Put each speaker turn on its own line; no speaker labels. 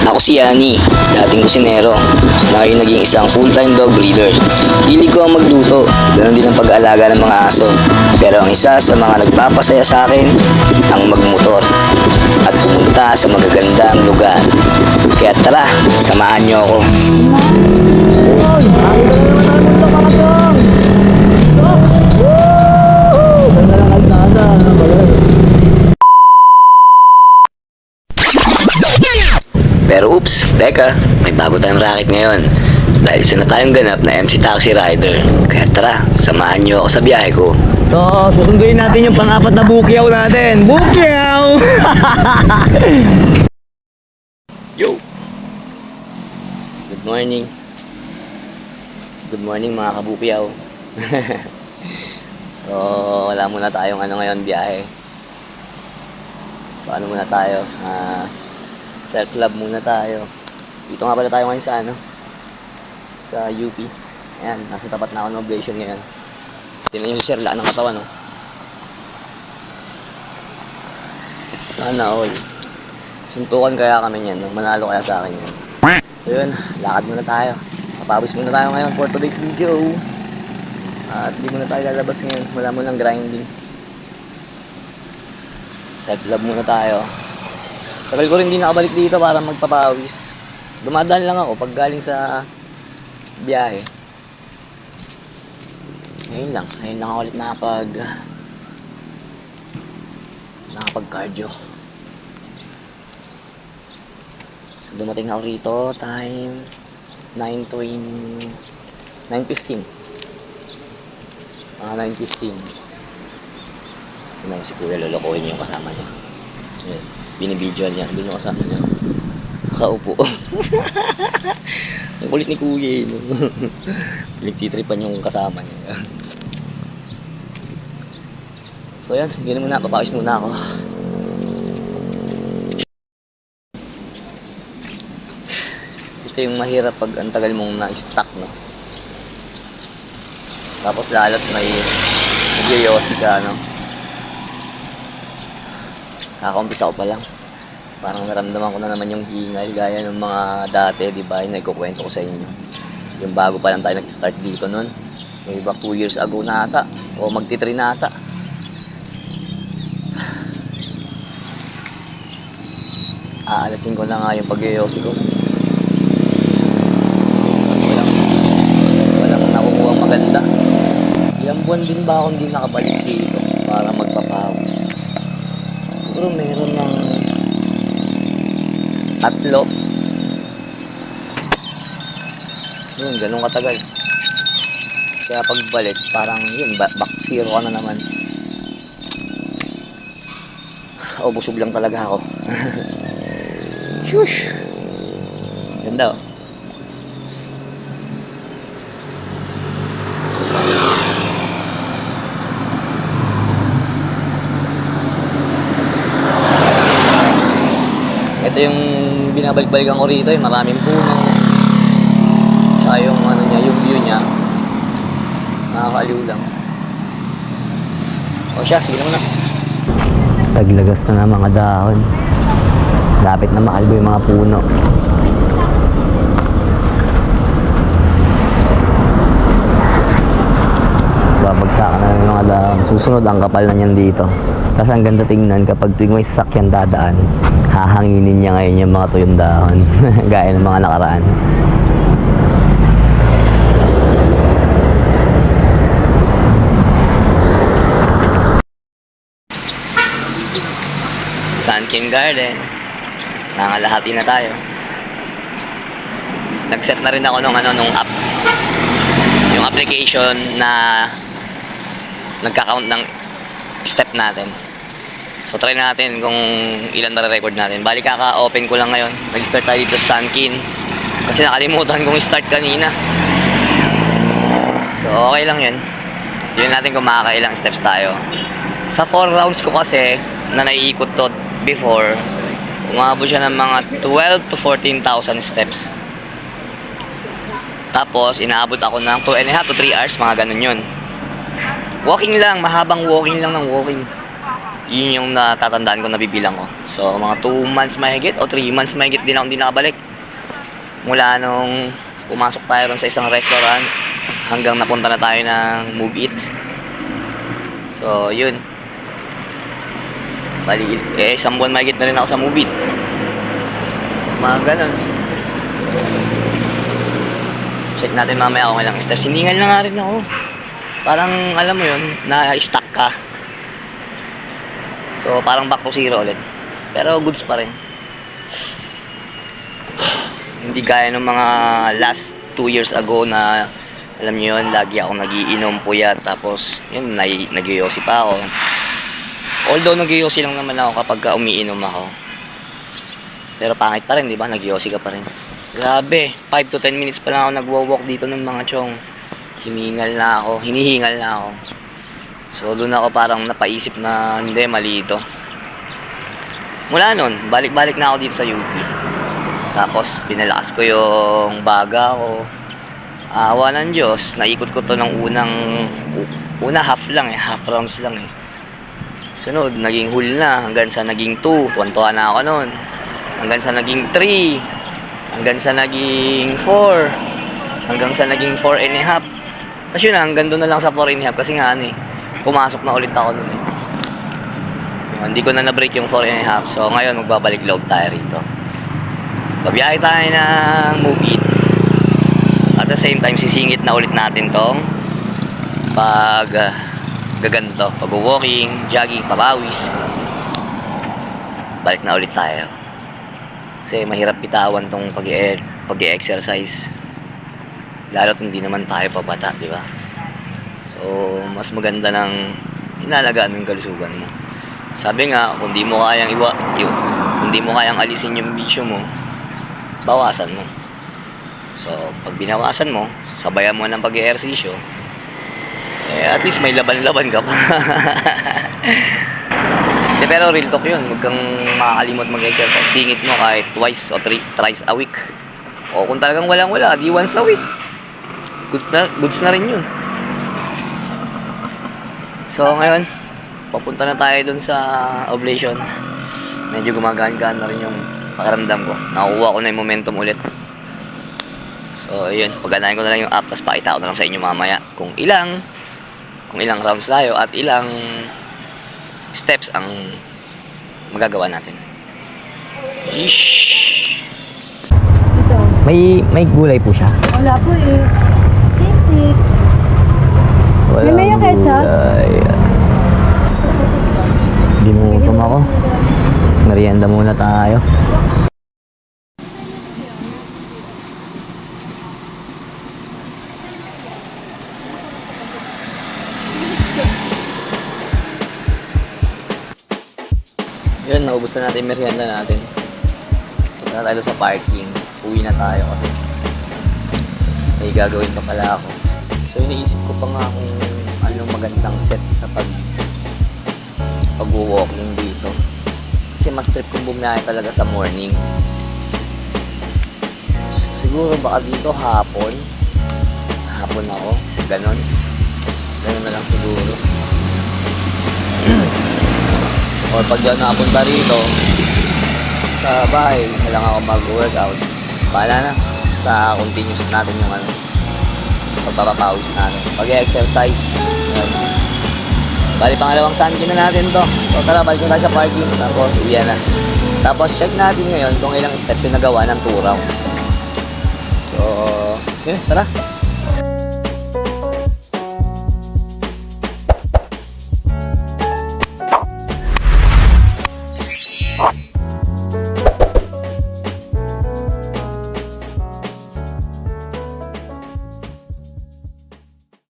Ako si Yani, dating kusinero, na ngayon naging isang full-time dog breeder. Hilig ko ang magluto, ganoon din ang pag-aalaga ng mga aso. Pero ang isa sa mga nagpapasaya sa akin, ang magmotor at pumunta sa magagandang lugar. Kaya tara, samahan niyo ako. Pero oops, teka, may bago tayong racket ngayon. Dahil isa na tayong ganap na MC Taxi Rider. Kaya tara, samahan niyo ako sa biyahe ko. So, susunduin natin yung pang-apat na bukyaw natin. Bukyaw! Yo! Good morning. Good morning mga kabukyaw. So, wala muna tayong ngayon biyahe. So, muna tayo? Self-love muna tayo. Dito nga pala tayo ngayon sa UP. Ayan, nasa tapat na ako ng oblation ngayon. Tingnan nyo si Sir, laan ng katawan, no? Sana all. Suntukan kaya kami niyan, manalo kaya sa akin yan. So yun, lakad muna tayo. Papawis muna tayo ngayon for today's video. At di muna tayo lalabas ngayon, wala munang grinding. Self-love muna tayo. Tagal ko rin hindi nakabalik dito para magpapawis. Dumadaan lang ako pag galing sa biyahe. Ngayon lang ako ulit nakapag cardio. So dumating ako rito, time 9:15. 9:15. Tingnan mo si Kuya, lolokohin niya yung kasama niya. Ayan. Binibidyoan niya, doon yung kasama niya. Nakaupo. Ang kulit ni Kuya, no? Pinagtitripan yung kasama niya. So yan, sige muna, papawis muna ako. Ito yung mahirap pag ang tagal mong na-stuck, no? Tapos lalo't may nagyoyosi ka, no? Kakaumpisa ko pa lang. Parang naramdaman ko na naman yung hingal gaya ng mga dati, di ba? Yung nagkukwento ko sa inyo. Yung bago pa lang tayo nag-start dito nun. May iba 2 years ago na ata. O magti-3 na ata. Aalasin ko na nga yung pag-yoyosi ko. Walang nakukuha maganda. Ilang buwan din ba akong hindi nakabalik dito para magpapawis? Siguro meron ng 3. Yun, ganun katagal. Kaya pagbalik, parang yun, back zero ka na naman. Busog lang talaga ako. Shush! Ganda, oh. Ito yung binabalik-balikan ko rito, yung maraming puno. Tsaka yung yung view niya. Nakakaaliw lang. O siya, sige na muna. Taglagas na ng mga dahon. Lapit na makalbo yung mga puno. Babagsakan na ng mga dahon. Susunod ang kapal na niyan dito. Kasi ang ganda tingnan kapag tuwing may sasakyan dadaan, hahanginin niya ngayon yung mga tuyong dahon. Gaya ng mga nakaraan. Sunken Garden. Nangalahati na tayo. Nag-set na rin ako nung app. Yung application na nagka-count ng step natin. So try natin kung ilan ma-record natin. Bali kaka-open ko lang ngayon. Nag-start tayo dito sa Sunken. Kasi nakalimutan kong start kanina. So okay lang yun. Yun natin kung makakailang steps tayo. Sa 4 rounds ko kasi na naiikot to before, umabot siya ng mga 12 to 14,000 steps. Tapos inaabot ako ng 2.5 to 3 hours, mga ganun yun. Walking lang, mahabang walking lang ng walking. Yun yung natatandaan ko, nabibilang ko. So, mga 2 months mahigit o 3 months mahigit din ako hindi nakabalik. Mula nung pumasok tayo ron sa isang restaurant hanggang napunta na tayo ng Move It. So, yun. Bali, isang buwan mahigit na rin ako sa Move It. So, mga ganun. Check natin mamaya kung ilang steps. Hiningal na nga rin ako. Parang, alam mo yun, na-stuck ka. So, parang back to zero ulit. Pero, goods pa rin. Hindi gaya ng mga last 2 years ago na, alam nyo yun, lagi ako nagiinom puyat. Tapos, yun, nagyoyosi pa ako. Although, nagyoyosi lang naman ako kapag umiinom ako. Pero, pangit pa rin, di ba? Nagyoyosi ka pa rin. Grabe, 5 to 10 minutes pa lang ako nagwo-walk dito ng mga chong. Hinihingal na ako. So, doon ako parang napaisip na hindi, mali ito. Mula nun, balik-balik na ako dito sa UP. Tapos, pinalakas ko yung baga ko. Awa ng Diyos, naikot ko to ng una half lang half rounds lang Sunod, naging whole na, hanggang sa naging 2, tuwan-tuwa na ako nun. Hanggang sa naging 3, hanggang sa naging 4, hanggang sa naging 4 and a half. Tapos yun, hanggang doon na lang sa 4 and a half, kasi nga pumasok na ulit ako nun Hindi ko na na-break yung 4 and a half. So ngayon magbabalik loob tayo rito. Babiyahe tayo ng Move It. At the same time sisingit na ulit natin tong gaganto, pag-walking, jogging, pabawis. Balik na ulit tayo. Kasi mahirap bitawan tong pag-exercise. Lalo't hindi naman tayo pabata, di ba? So, mas maganda ng inalagaan mo yung kalusugan mo. Sabi nga, kung di mo kayang hindi mo kayang alisin yung bisyo mo, bawasan mo. So, pag binawasan mo, sabayan mo ng pag-ehersisyo, at least may laban-laban ka pa. Pero real talk yun, huwag kang makakalimot mag-exercise. Singit mo kahit twice o thrice a week. O kung talagang walang-wala, di once a week. Goods na rin yun. So ngayon, papunta na tayo dun sa oblation. Medyo gumagaan-gaan na rin yung pakiramdam ko. Nakukuha ko na yung momentum ulit. So yun, paganahin ko na lang yung app, tapos pakita ko na lang sa inyo mamaya kung ilang rounds tayo at ilang steps ang magagawa natin. Ish.
Ito.
May gulay po siya.
Wala po Stick. May mayo ketchup?
Ginutom ako. Merienda muna tayo. Yun, naubos na natin yung merienda natin. Punta na tayo sa parking. Uwi na tayo kasi may gagawin pa pala ako. So iniisip ko pa nga kung anong magandang set sa pag-walking dito. Kasi mas trip kong bumiyahe talaga sa morning. Siguro baka dito hapon ako. Ganon na lang siguro. O pag doon nakapunta rito sa bahay, na lang ako mag-workout. Bahala na. Basta continuous natin yung pagpapapawis natin. Pag-exercise. Bali, pangalawang Sunday na natin to. So tara, balik na tayo sa parking. Tapos uwi na. Tapos check natin ngayon kung ilang steps yung nagawa ng 2 rounds. So, yun, tara.